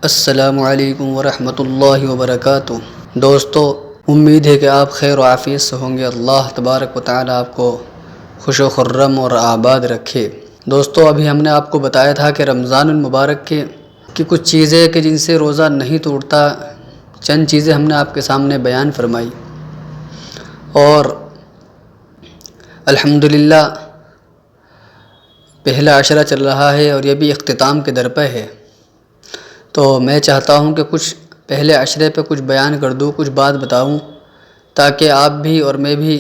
السلام علیکم ورحمۃ اللہ وبرکاتہ۔ دوستو، امید ہے کہ آپ خیر و عافیت سے ہوں گے۔ اللہ تبارک و تعالی آپ کو خوش و خرم اور آباد رکھے۔ دوستو، ابھی ہم نے آپ کو بتایا تھا کہ رمضان المبارک کی کچھ چیزیں کہ جن سے روزہ نہیں ٹوٹتا، چند چیزیں ہم نے آپ کے سامنے بیان فرمائی، اور الحمدللہ پہلا عشرہ چل رہا ہے اور یہ بھی اختتام کے در پہ ہے۔ تو میں چاہتا ہوں کہ کچھ پہلے عشرے پہ کچھ بیان کر دوں، کچھ بات بتاؤں، تاکہ آپ بھی اور میں بھی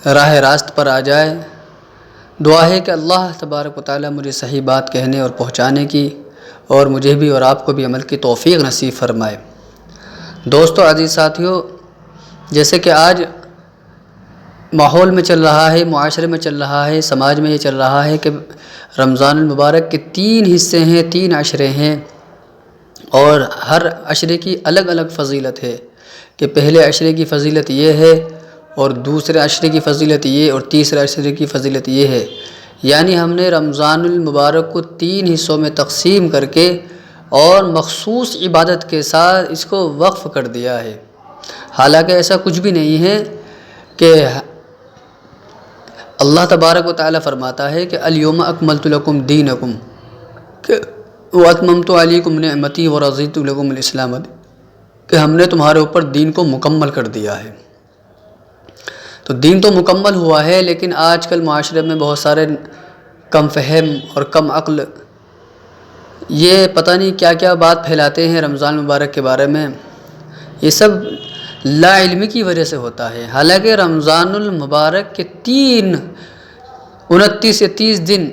راہ راست پر آ جائے۔ دعا ہے کہ اللہ تبارک و تعالی مجھے صحیح بات کہنے اور پہنچانے کی، اور مجھے بھی اور آپ کو بھی عمل کی توفیق نصیب فرمائے۔ دوستو عزیز ساتھیو، جیسے کہ آج ماحول میں چل رہا ہے، معاشرے میں چل رہا ہے، سماج میں یہ چل رہا ہے کہ رمضان المبارک کے 3 حصے ہیں، 3 عشرے ہیں، اور ہر عشرے کی الگ الگ فضیلت ہے کہ پہلے عشرے کی فضیلت یہ ہے، اور دوسرے عشرے کی فضیلت یہ، اور تیسرے عشرے کی فضیلت یہ ہے۔ یعنی ہم نے رمضان المبارک کو 3 حصوں میں تقسیم کر کے اور مخصوص عبادت کے ساتھ اس کو وقف کر دیا ہے۔ حالانکہ ایسا کچھ بھی نہیں ہے کہ اللہ تبارک و تعالی فرماتا ہے کہ الیوم اکملت لکم دینکم واتممت علیکم نعمتی ورضیت لکم الاسلام، کہ ہم نے تمہارے اوپر دین کو مکمل کر دیا ہے۔ تو دین تو مکمل ہوا ہے، لیکن آج کل معاشرے میں بہت سارے کم فہم اور کم عقل یہ پتہ نہیں کیا کیا بات پھیلاتے ہیں رمضان مبارک کے بارے میں۔ یہ سب لا علمی کی وجہ سے ہوتا ہے۔ حالانکہ رمضان المبارک کے 29 یا 30 دن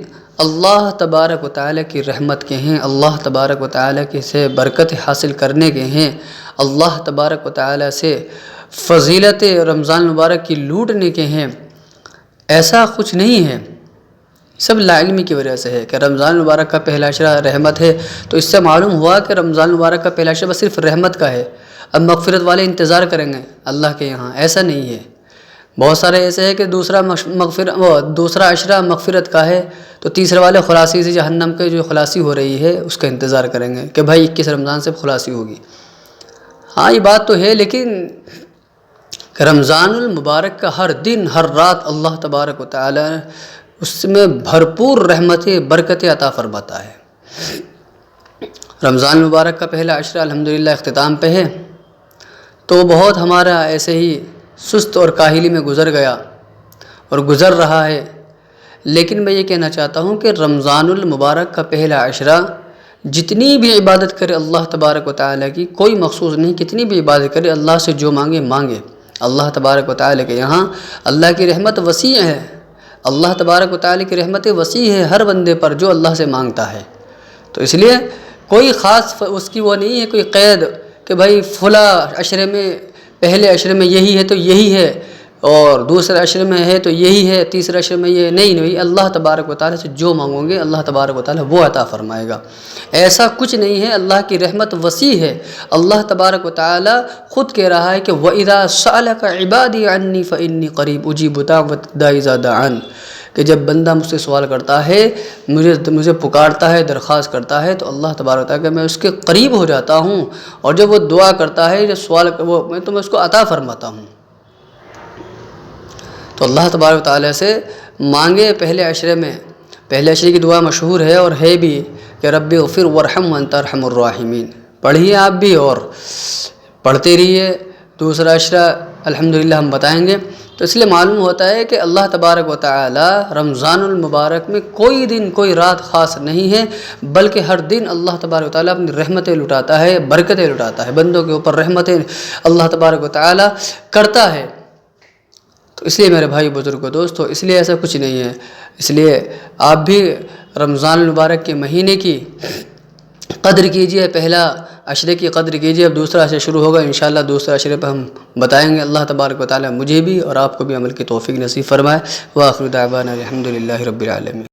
اللہ تبارک و تعالیٰ کی رحمت کے ہیں، اللہ تبارک و تعالیٰ کے سے برکت حاصل کرنے کے ہیں، اللہ تبارک و تعالیٰ سے فضیلت رمضان مبارک کی لوٹنے کے ہیں۔ ایسا کچھ نہیں ہے، سب لا علمی کی وجہ سے ہے کہ رمضان مبارک کا پہلا عشرہ رحمت ہے، تو اس سے معلوم ہوا کہ رمضان مبارک کا پہلا عشرہ صرف رحمت کا ہے، اب مغفرت والے انتظار کریں گے اللہ کے یہاں۔ ایسا نہیں ہے، بہت سارے ایسے ہے کہ دوسرا عشرہ مغفرت کا ہے، تو تیسرے والے خلاصی سے جہنم کے جو خلاصی ہو رہی ہے اس کا انتظار کریں گے کہ بھائی 21 رمضان سے خلاصی ہوگی۔ ہاں یہ بات تو ہے، لیکن رمضان المبارک کا ہر دن ہر رات اللہ تبارک و تعالی اس میں بھرپور رحمتیں برکتیں عطا فرماتا ہے۔ رمضان المبارک کا پہلا عشرہ الحمدللہ اختتام پہ ہے، تو بہت ہمارا ایسے ہی سست اور کاہلی میں گزر گیا اور گزر رہا ہے۔ لیکن میں یہ کہنا چاہتا ہوں کہ رمضان المبارک کا پہلا عشرہ جتنی بھی عبادت کرے اللہ تبارک و تعالیٰ کی، کوئی مخصوص نہیں، کتنی بھی عبادت کرے اللہ سے جو مانگے مانگے، اللہ تبارک و تعالیٰ کے یہاں اللہ کی رحمت وسیع ہے۔ اللہ تبارک و تعالیٰ کی رحمت وسیع ہے ہر بندے پر جو اللہ سے مانگتا ہے۔ تو اس لیے کوئی خاص اس کی وہ نہیں ہے کوئی قید کہ بھائی فلاں عشرے میں پہلے عشرے میں یہی ہے تو یہی ہے، اور دوسرے عشرے میں ہے تو یہی ہے، تیسرے عشرے میں یہ نہیں، اللہ تبارک و تعالیٰ سے جو مانگو گے اللہ تبارک و تعالیٰ وہ عطا فرمائے گا۔ ایسا کچھ نہیں ہے، اللہ کی رحمت وسیع ہے۔ اللہ تبارک و تعالیٰ خود کہہ رہا ہے کہ وَإِذَا سَأَلَكَ عِبَادِي عَنِّي فَإِنِّي قَرِيبٌ أُجِيبُ دَعْوَةَ الدَّاعِ إِذَا دَعَانِ، کہ جب بندہ مجھ سے سوال کرتا ہے، مجھے پکارتا ہے، درخواست کرتا ہے، تو اللہ تبارک و تعالیٰ کہ میں اس کے قریب ہو جاتا ہوں، اور جب وہ دعا کرتا ہے، جب سوال تو میں اس کو عطا فرماتا ہوں۔ تو اللہ تبارک و تعالیٰ سے مانگے پہلے عشرے میں۔ پہلے عشرے کی دعا مشہور ہے اور ہے بھی کہ رب اغفر وارحم وانت ارحم الراحمین، پڑھیے آپ بھی اور پڑھتے رہیے۔ دوسرا عشرہ الحمدللہ ہم بتائیں گے۔ تو اس لیے معلوم ہوتا ہے کہ اللہ تبارک و تعالی رمضان المبارک میں کوئی دن کوئی رات خاص نہیں ہے، بلکہ ہر دن اللہ تبارک و تعالی اپنی رحمتیں لٹاتا ہے، برکتیں لٹاتا ہے، بندوں کے اوپر رحمتیں اللہ تبارک و تعالی کرتا ہے۔ تو اس لیے میرے بھائی بزرگوں دوستو، اس لیے ایسا کچھ نہیں ہے۔ اس لیے آپ بھی رمضان المبارک کے مہینے کی قدر کیجئے، پہلا عشرے کی قدر کیجئے۔ اب دوسرا عشرہ شروع ہوگا انشاءاللہ، دوسرا عشرے پہ ہم بتائیں گے۔ اللہ تبارک و تعالی مجھے بھی اور آپ کو بھی عمل کی توفیق نصیب فرمائے۔ وآخر دعوانا الحمدللہ رب العالمین۔